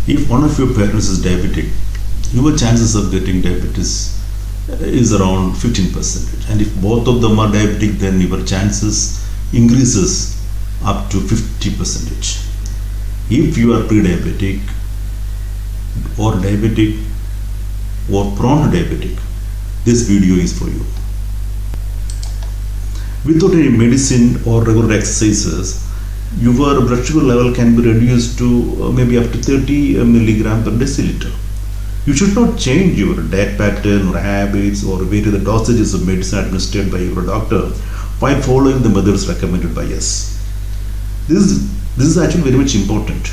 If one of your parents is diabetic, your chances of getting diabetes is around 15%. And if both of them are diabetic, then your chances increases up to 50%. If you are pre-diabetic or diabetic or prone to diabetic, this video is for you. Without any medicine or regular exercises, your blood sugar level can be reduced to maybe up to 30 milligram per deciliter. You should not change your diet pattern or habits or vary the dosages of medicine administered by your doctor by following the methods recommended by us. This is actually very much important.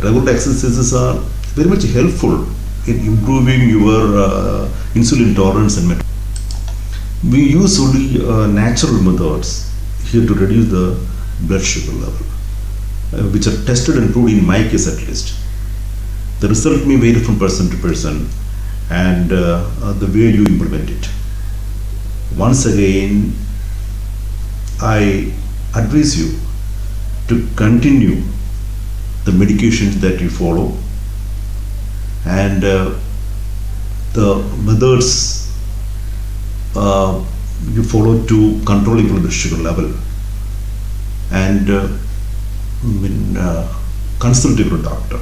Regular exercises are very much helpful in improving your insulin tolerance and metabolism. We use only natural methods here to reduce the blood sugar level, which are tested and proved in my case at least. The result may vary from person to person and the way you implement it. Once again, I advise you to continue the medications that you follow and the methods you follow to control your blood sugar level, and consult your doctor.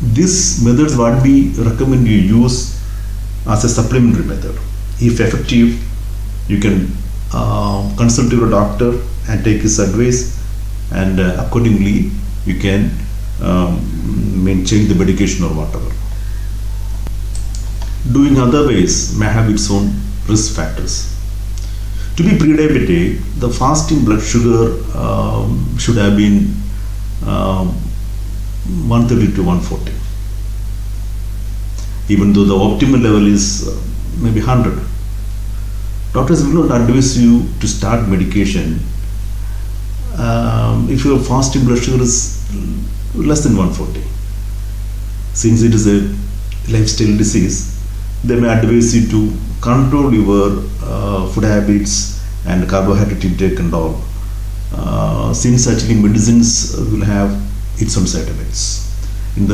These methods what we recommend you use as a supplementary method. If effective, you can consult your doctor and take his advice, and accordingly you can change the medication or whatever. Doing otherwise may have its own risk factors. To be pre-diabetic, the fasting blood sugar should have been 130 to 140. Even though the optimal level is maybe 100. Doctors will not advise you to start medication if your fasting blood sugar is less than 140. Since it is a lifestyle disease, they may advise you to control your food habits and carbohydrate intake and all. Since actually medicines will have its own side effects and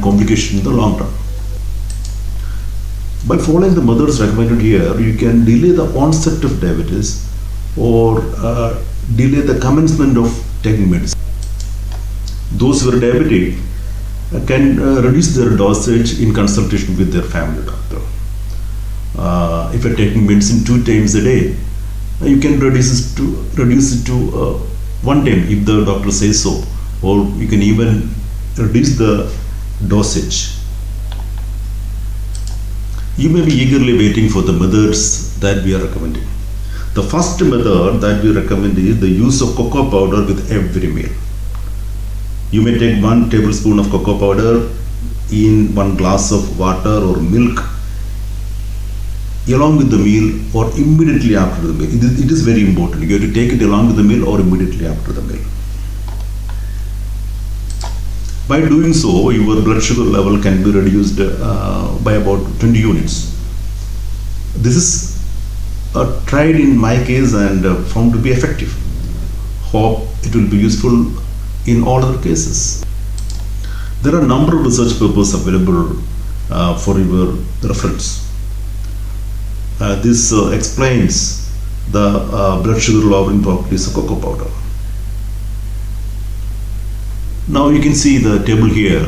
complications in the long term. By following the methods recommended here, you can delay the onset of diabetes or delay the commencement of taking medicine. Those who are diabetic can reduce their dosage in consultation with their family doctor. If you're taking medicine 2 times a day, you can reduce it to 1 time if the doctor says so, or you can even reduce the dosage. You may be eagerly waiting for the methods that we are recommending. The first method that we recommend is the use of cocoa powder with every meal. You may take 1 tablespoon of cocoa powder in 1 glass of water or milk along with the meal or immediately after the meal. It is very important. You have to take it along with the meal or immediately after the meal. By doing so, your blood sugar level can be reduced by about 20 units. This is tried in my case and found to be effective. Hope it will be useful in all other cases. There are a number of research papers available for your reference. This explains the blood sugar lowering properties of cocoa powder. Now you can see the table here.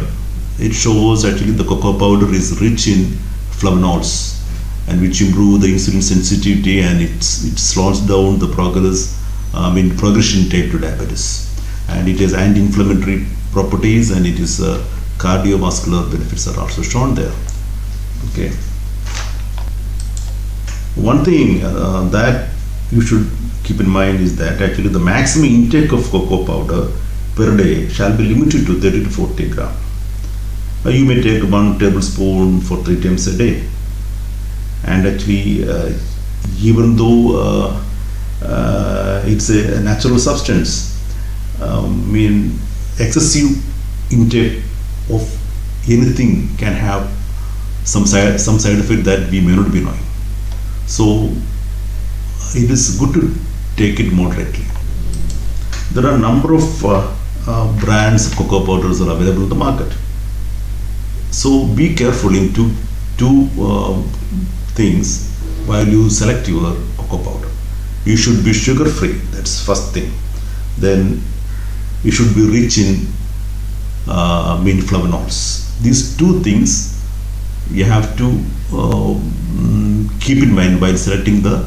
It shows actually the cocoa powder is rich in flavonols and which improve the insulin sensitivity, and it slows down the progression type 2 diabetes. And it has anti-inflammatory properties, and it is cardiovascular benefits are also shown there. Okay. One thing that you should keep in mind is that actually the maximum intake of cocoa powder per day shall be limited to 30 to 40 gram. You may take 1 tablespoon for 3 times a day. And actually, even though it's a natural substance, excessive intake of anything can have some side effect that we may not be knowing. So it is good to take it moderately. There are a number of brands of cocoa powders are available in the market. So be careful in two things while you select your cocoa powder. You should be sugar free, that's first thing. Then you should be rich in main flavonols. These two things you have to keep in mind while selecting the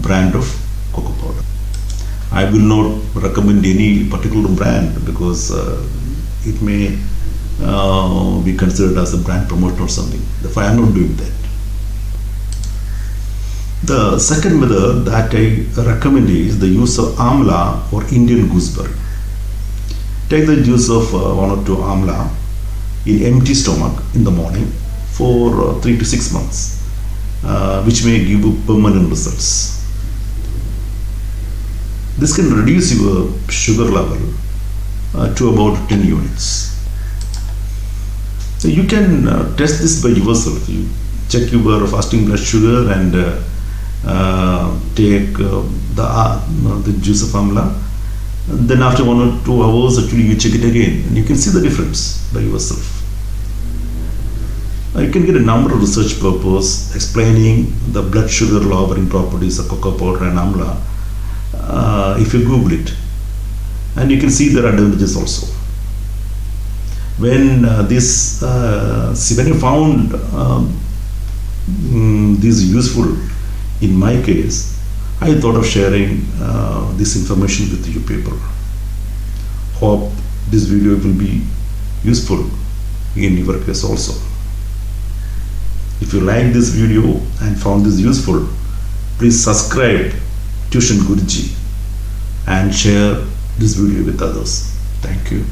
brand of cocoa powder. I will not recommend any particular brand because it may be considered as a brand promotion or something. Therefore, I am not doing that. The second method that I recommend is the use of amla or Indian gooseberry. Take the juice of 1 or 2 amla in empty stomach in the morning for 3 to 6 months, which may give you permanent results. This can reduce your sugar level to about 10 units. So you can test this by yourself. You check your fasting blood sugar and take the juice of amla. Then after 1 or 2 hours, actually you check it again, and you can see the difference by yourself. You can get a number of research papers explaining the blood sugar lowering properties of cocoa powder and amla. If you Google it, and you can see their advantages also. When when you found this useful in my case, I thought of sharing this information with you people. Hope this video will be useful in your case also. If you like this video and found this useful, please subscribe Tuition Guruji and share this video with others. Thank you.